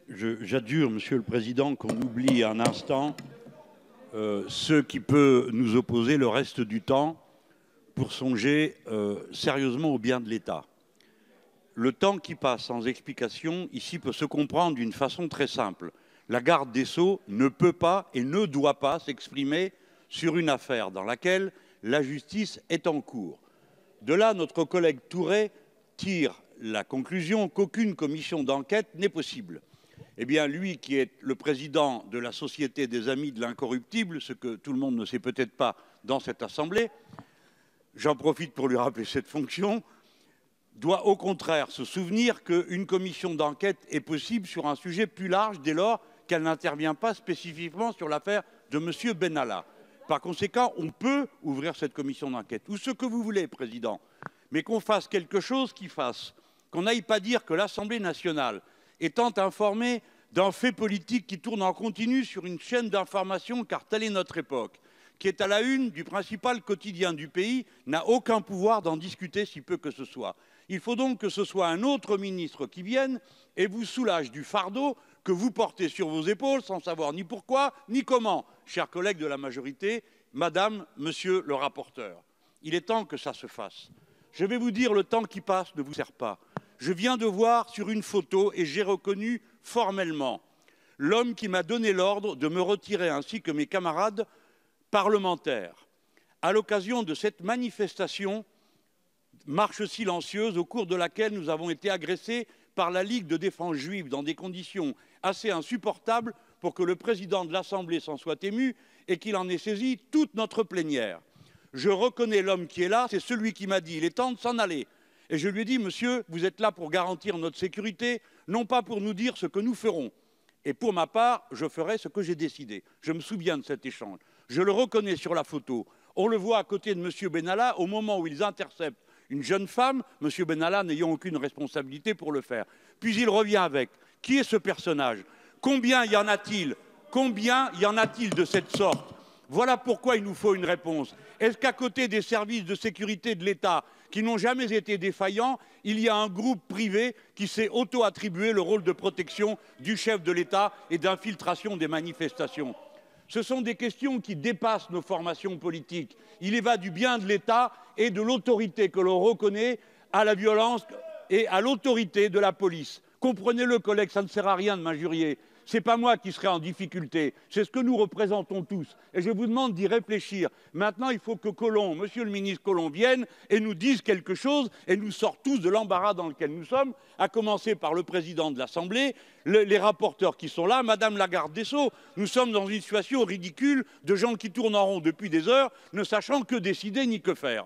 J'adjure, Monsieur le Président, qu'on oublie un instant ce qui peut nous opposer le reste du temps pour songer sérieusement au bien de l'État. Le temps qui passe sans explication ici peut se comprendre d'une façon très simple. La garde des Sceaux ne peut pas et ne doit pas s'exprimer sur une affaire dans laquelle la justice est en cours. De là, notre collègue Tourret tire la conclusion qu'aucune commission d'enquête n'est possible. Eh bien, lui qui est le président de la Société des Amis de l'Incorruptible, ce que tout le monde ne sait peut-être pas dans cette Assemblée, j'en profite pour lui rappeler cette fonction, doit au contraire se souvenir qu'une commission d'enquête est possible sur un sujet plus large dès lors qu'elle n'intervient pas spécifiquement sur l'affaire de M. Benalla. Par conséquent, on peut ouvrir cette commission d'enquête, ou ce que vous voulez, Président, mais qu'on fasse quelque chose qui fasse, qu'on n'aille pas dire que l'Assemblée nationale, étant informée d'un fait politique qui tourne en continu sur une chaîne d'information, car telle est notre époque, qui est à la une du principal quotidien du pays, n'a aucun pouvoir d'en discuter si peu que ce soit. Il faut donc que ce soit un autre ministre qui vienne et vous soulage du fardeau que vous portez sur vos épaules sans savoir ni pourquoi ni comment, chers collègues de la majorité, Madame, Monsieur le rapporteur. Il est temps que ça se fasse. Je vais vous dire, le temps qui passe ne vous sert pas. Je viens de voir sur une photo, et j'ai reconnu formellement, l'homme qui m'a donné l'ordre de me retirer ainsi que mes camarades parlementaires, à l'occasion de cette manifestation, marche silencieuse, au cours de laquelle nous avons été agressés par la Ligue de défense juive dans des conditions assez insupportables pour que le président de l'Assemblée s'en soit ému et qu'il en ait saisi toute notre plénière. Je reconnais l'homme qui est là, c'est celui qui m'a dit « il est temps de s'en aller ». Et je lui ai dit « Monsieur, vous êtes là pour garantir notre sécurité, non pas pour nous dire ce que nous ferons. Et pour ma part, je ferai ce que j'ai décidé. » Je me souviens de cet échange. Je le reconnais sur la photo. On le voit à côté de M. Benalla au moment où ils interceptent une jeune femme, M. Benalla n'ayant aucune responsabilité pour le faire. Puis il revient avec. Qui est ce personnage? Combien y en a-t-il? Combien y en a-t-il de cette sorte? Voilà pourquoi il nous faut une réponse. Est-ce qu'à côté des services de sécurité de l'État, qui n'ont jamais été défaillants, il y a un groupe privé qui s'est auto-attribué le rôle de protection du chef de l'État et d'infiltration des manifestations? Ce sont des questions qui dépassent nos formations politiques. Il y va du bien de l'État et de l'autorité que l'on reconnaît à la violence et à l'autorité de la police. Comprenez-le, collègues, ça ne sert à rien de m'injurier. Ce n'est pas moi qui serai en difficulté, c'est ce que nous représentons tous. Et je vous demande d'y réfléchir. Maintenant, il faut que Collomb, Monsieur le ministre Collomb, vienne et nous dise quelque chose et nous sorte tous de l'embarras dans lequel nous sommes, à commencer par le président de l'Assemblée, les rapporteurs qui sont là, Madame la garde des Sceaux. Nous sommes dans une situation ridicule de gens qui tournent en rond depuis des heures, ne sachant que décider ni que faire.